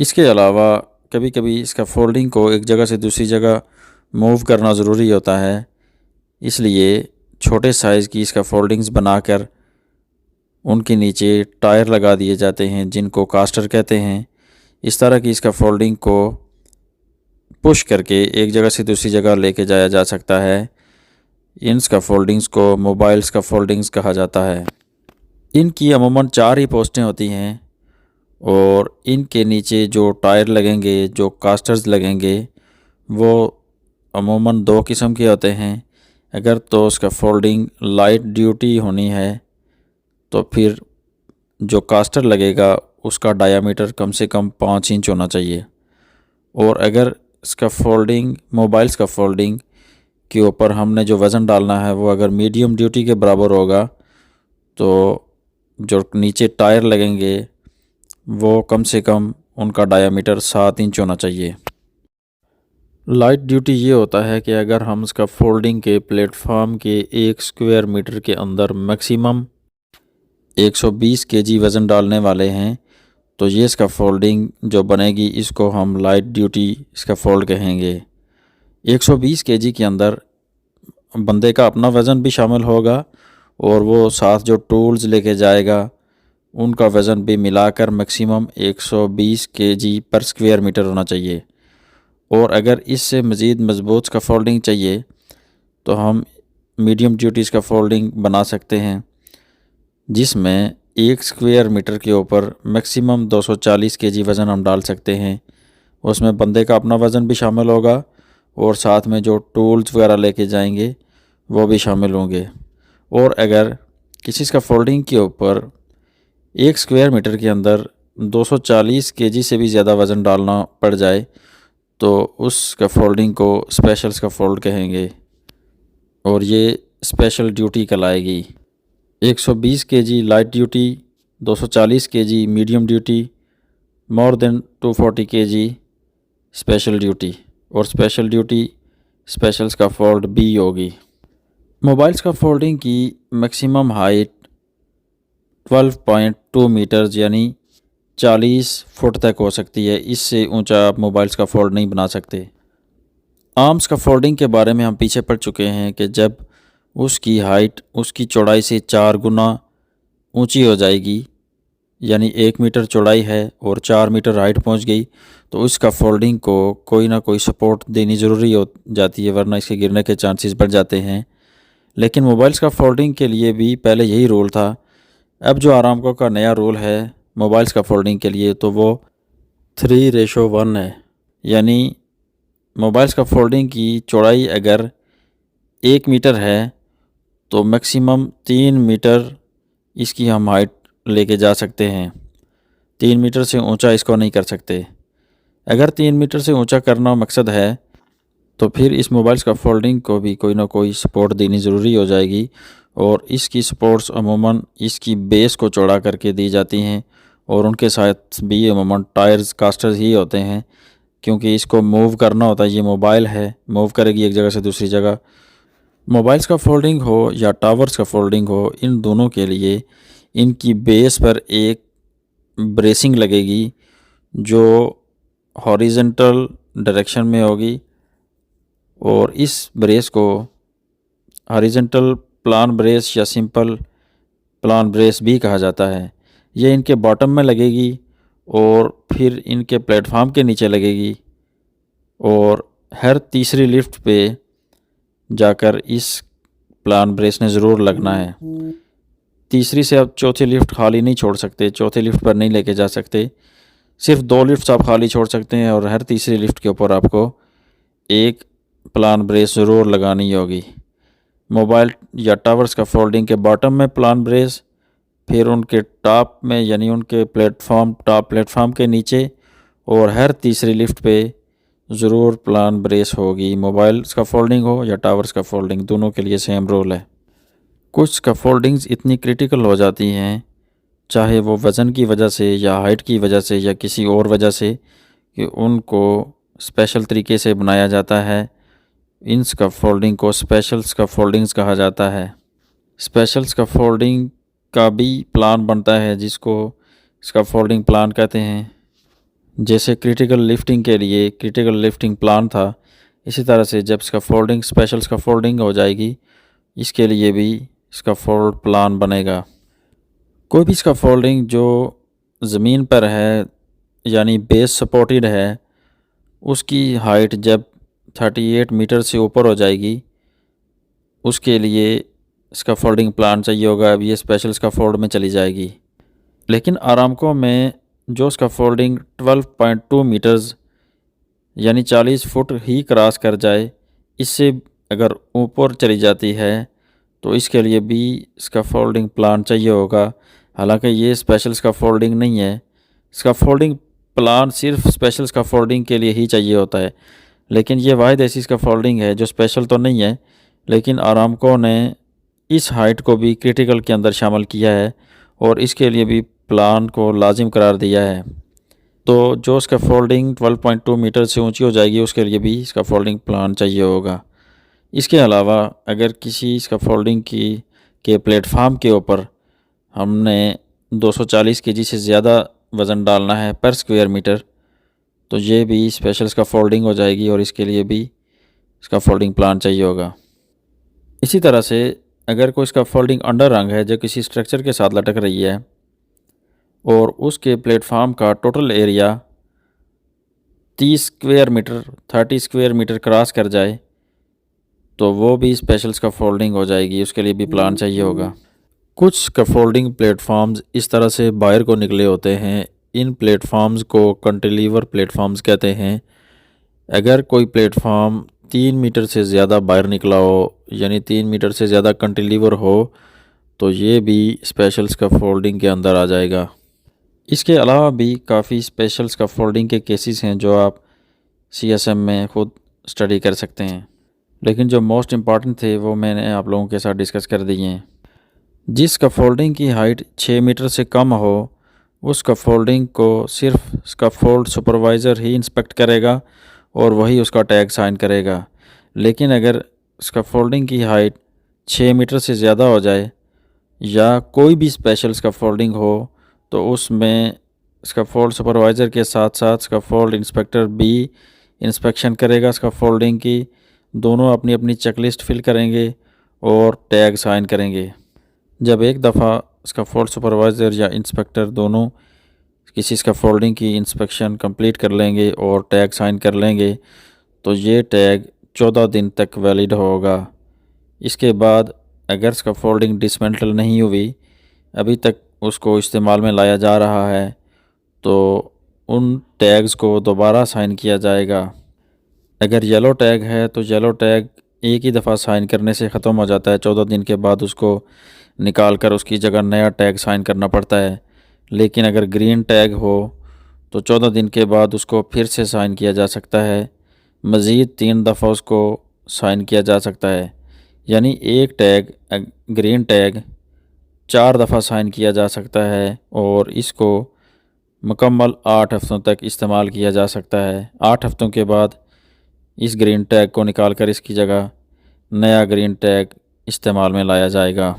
इसके अलावा कभी कभी इसका फोल्डिंग को एक जगह से दूसरी जगह मूव करना ज़रूरी होता है, इसलिए छोटे साइज़ की इसका फोल्डिंग्स बनाकर उनके नीचे टायर लगा दिए जाते हैं जिनको कास्टर कहते हैं। इस तरह की इसका फोल्डिंग को पुश करके एक जगह से दूसरी जगह लेके जाया जा सकता है। इनका फोल्डिंग्स को मोबाइल्स का फोल्डिंग्स कहा जाता है। इनकी अमूमन 4 ही पोस्टें होती हैं और इनके नीचे जो टायर लगेंगे, जो कास्टर्स लगेंगे, वो अमूमन 2 किस्म के होते हैं। अगर तो उसका फोल्डिंग लाइट ड्यूटी होनी है तो फिर जो कास्टर लगेगा उसका डायामीटर कम से कम 5 इंच होना चाहिए। और अगर इसका फोल्डिंग मोबाइल्स का फोल्डिंग के ऊपर हमने जो वज़न डालना है वो अगर मीडियम ड्यूटी के बराबर होगा तो जो नीचे टायर लगेंगे वो कम से कम उनका डायामीटर 7 इंच होना चाहिए। लाइट ड्यूटी ये होता है कि अगर हम इसका फोल्डिंग के प्लेटफॉर्म के 1 स्क्वायर मीटर के अंदर मैक्सिमम 120 केजी वज़न डालने वाले हैं तो ये इसका फोल्डिंग जो बनेगी इसको हम लाइट ड्यूटी इसका फोल्ड कहेंगे। 120 केजी के अंदर बंदे का अपना वज़न भी शामिल होगा और वो साथ जो टूल्स लेके जाएगा उनका वज़न भी मिलाकर मैक्सिमम 120 केजी पर स्क्वायर मीटर होना चाहिए। और अगर इससे मज़ीद मज़बूत का फोल्डिंग चाहिए तो हम मीडियम ड्यूटीज़ का फोल्डिंग बना सकते हैं जिसमें 1 स्क्वायर मीटर के ऊपर मैक्सिमम 240 केजी वज़न हम डाल सकते हैं। उसमें बंदे का अपना वज़न भी शामिल होगा और साथ में जो टूल्स वगैरह लेके जाएंगे वो भी शामिल होंगे। और अगर किसी का फोल्डिंग के ऊपर 1 स्क्वायर मीटर के अंदर 240 केजी से भी ज़्यादा वज़न डालना पड़ जाए तो उसका फोल्डिंग को स्पेशल्स का फोल्ड कहेंगे और ये स्पेशल ड्यूटी कहलाएगी। 120 KG light duty, 240 KG medium duty, more than 240 KG special duty. और स्पेशल ड्यूटी स्पेशल्स का फोल्ड बी होगी। मोबाइल्स का फोल्डिंग की मैक्सिमम हाइट 12.2 मीटर्स यानी 40 फुट तक हो सकती है। इससे ऊंचा आप मोबाइल्स का फोल्ड नहीं बना सकते। आर्म्स का फोल्डिंग के बारे में हम पीछे पढ़ चुके हैं कि जब उसकी हाइट उसकी चौड़ाई से 4 गुना ऊंची हो जाएगी, यानी 1 मीटर चौड़ाई है और 4 मीटर हाइट पहुंच गई, तो उसका फोल्डिंग को कोई ना कोई सपोर्ट देनी ज़रूरी हो जाती है, वरना इसके गिरने के चांसेस बढ़ जाते हैं। लेकिन मोबाइल्स का फोल्डिंग के लिए भी पहले यही रूल था। अब जो आरामको का नया रूल है मोबाइल्स का फोल्डिंग के लिए तो वो 3:1 है। यानी मोबाइल्स का फोल्डिंग की चौड़ाई अगर 1 मीटर है तो मैक्सिमम 3 मीटर इसकी हम हाइट लेके जा सकते हैं। 3 मीटर से ऊंचा इसको नहीं कर सकते। अगर 3 मीटर से ऊंचा करना मकसद है तो फिर इस मोबाइल्स का फोल्डिंग को भी कोई ना कोई सपोर्ट देनी ज़रूरी हो जाएगी और इसकी सपोर्ट्स अमूमन इसकी बेस को चौड़ा करके दी जाती हैं और उनके साथ भी अमूमन टायर्स कास्टर्स ही होते हैं, क्योंकि इसको मूव करना होता है। ये मोबाइल है, मूव करेगी एक जगह से दूसरी जगह। मोबाइल्स का फोल्डिंग हो या टावर्स का फोल्डिंग हो, इन दोनों के लिए इनकी बेस पर एक ब्रेसिंग लगेगी जो हॉरिजेंटल डायरेक्शन में होगी और इस ब्रेस को हॉरिजेंटल प्लान ब्रेस या सिंपल प्लान ब्रेस भी कहा जाता है। ये इनके बॉटम में लगेगी और फिर इनके प्लेटफॉर्म के नीचे लगेगी और हर तीसरी लिफ्ट पे जाकर इस प्लान ब्रेस ने ज़रूर लगना है। तीसरी से आप चौथी लिफ्ट खाली नहीं छोड़ सकते, चौथी लिफ्ट पर नहीं लेके जा सकते। सिर्फ 2 लिफ्ट्स आप खाली छोड़ सकते हैं और हर तीसरी लिफ्ट के ऊपर आपको एक प्लान ब्रेस ज़रूर लगानी होगी। मोबाइल या टावर्स का फोल्डिंग के बॉटम में प्लान ब्रेस, फिर उनके टॉप में यानी उनके टॉप प्लेटफॉर्म के नीचे और हर तीसरी लिफ्ट पे ज़रूर प्लान ब्रेस होगी। मोबाइल्स का फोल्डिंग हो या टावर्स का फोल्डिंग, दोनों के लिए सेम रोल है। कुछ का फोल्डिंग्स इतनी क्रिटिकल हो जाती हैं, चाहे वो वज़न की वजह से या हाइट की वजह से या किसी और वजह से, कि उनको स्पेशल तरीके से बनाया जाता है। इनका फोल्डिंग को स्पेशल्स का फोल्डिंग्स कहा जाता है। स्पेशल्स का फोल्डिंग का भी प्लान बनता है जिसको इसका फोल्डिंग प्लान कहते हैं। जैसे क्रिटिकल लिफ्टिंग के लिए क्रिटिकल लिफ्टिंग प्लान था, इसी तरह से जब स्कैफोल्डिंग स्पेशल स्कैफोल्डिंग हो जाएगी, इसके लिए भी स्कैफोल्ड प्लान बनेगा। कोई भी स्कैफोल्डिंग जो ज़मीन पर है यानी बेस सपोर्टेड है, उसकी हाइट जब 38 मीटर से ऊपर हो जाएगी, उसके लिए स्कैफोल्डिंग प्लान चाहिए होगा। अब ये स्पेशल स्कैफोल्ड में चली जाएगी। लेकिन आरामको में जो स्कैफोल्डिंग 12.2 मीटर्स यानी 40 फुट ही क्रॉस कर जाए, इससे अगर ऊपर चली जाती है तो इसके लिए भी स्कैफोल्डिंग प्लान चाहिए होगा। हालांकि ये स्पेशल स्कैफोल्डिंग नहीं है। स्कैफोल्डिंग प्लान सिर्फ स्पेशल स्कैफोल्डिंग के लिए ही चाहिए होता है, लेकिन ये वाहिद ऐसी स्कैफोल्डिंग है जो स्पेशल तो नहीं है, लेकिन आरामको ने इस हाइट को भी क्रिटिकल के अंदर शामिल किया है और इसके लिए भी प्लान को लाजिम करार दिया है। तो जो स्कैफोल्डिंग 12.2 मीटर से ऊंची हो जाएगी, उसके लिए भी स्कैफोल्डिंग प्लान चाहिए होगा। इसके अलावा अगर किसी स्कैफोल्डिंग के प्लेटफार्म के ऊपर हमने 240 केजी से ज़्यादा वज़न डालना है पर स्क्वायर मीटर, तो ये भी स्पेशल स्कैफोल्डिंग हो जाएगी और इसके लिए भी स्कैफोल्डिंग प्लान चाहिए होगा। इसी तरह से अगर कोई स्कैफोल्डिंग अंडर रंग है जो किसी स्ट्रक्चर के साथ लटक रही है और उसके प्लेटफार्म का total area 30 square metre cross कर जाए, तो वो भी स्पेशल स्कैफोल्डिंग हो जाएगी। उसके लिए भी प्लान चाहिए होगा। कुछ स्कैफोल्डिंग प्लेटफॉर्म्स इस तरह से बाहर को निकले होते हैं। इन प्लेटफॉर्म्स को कैंटिलीवर प्लेटफॉर्म्स कहते हैं। अगर कोई प्लेटफॉर्म 3 मीटर से ज़्यादा बाहर निकला हो, यानी 3 मीटर से ज़्यादा कैंटिलीवर हो, तो ये भी स्पेशल स्कैफोल्डिंग के अंदर आ जाएगा। इसके अलावा भी काफ़ी स्पेशल स्कैफोल्डिंग के केसेस हैं जो आप CSM में ख़ुद स्टडी कर सकते हैं, लेकिन जो मोस्ट इम्पॉर्टेंट थे वो मैंने आप लोगों के साथ डिस्कस कर दिए हैं। जिस स्कैफोल्डिंग की हाइट 6 मीटर से कम हो, उस स्कैफोल्डिंग को सिर्फ स्कैफोल्ड सुपरवाइज़र ही इंस्पेक्ट करेगा और वही उसका टैग साइन करेगा। लेकिन अगर स्कैफोल्डिंग की हाइट 6 मीटर से ज़्यादा हो जाए या कोई भी स्पेशल स्कैफोल्डिंग हो, तो उसमें स्कैफोल्ड सुपरवाइज़र के साथ साथ स्कैफोल्ड इंस्पेक्टर भी इंस्पेक्शन करेगा स्कैफोल्डिंग की। दोनों अपनी अपनी चेकलिस्ट फिल करेंगे और टैग साइन करेंगे। जब एक दफ़ा स्कैफोल्ड सुपरवाइज़र या इंस्पेक्टर दोनों किसी स्कैफोल्डिंग की इंस्पेक्शन कंप्लीट कर लेंगे और टैग साइन कर लेंगे, तो ये टैग 14 दिन तक वैलिड होगा। इसके बाद अगर स्कैफोल्डिंग डिसमेंटल नहीं हुई, अभी तक उसको इस्तेमाल में लाया जा रहा है, तो उन टैग्स को दोबारा साइन किया जाएगा। अगर येलो टैग है तो येलो टैग एक ही दफ़ा साइन करने से ख़त्म हो जाता है। 14 दिन के बाद उसको निकाल कर उसकी जगह नया टैग साइन करना पड़ता है। लेकिन अगर ग्रीन टैग हो तो 14 दिन के बाद उसको फिर से साइन किया जा सकता है। मज़ीद 3 दफ़ा उसको साइन किया जा सकता है, यानी एक टैग ग्रीन टैग 4 दफ़ा साइन किया जा सकता है और इसको मुकम्मल 8 हफ्तों तक इस्तेमाल किया जा सकता है। 8 हफ्तों के बाद इस ग्रीन टैग को निकाल कर इसकी जगह नया ग्रीन टैग इस्तेमाल में लाया जाएगा।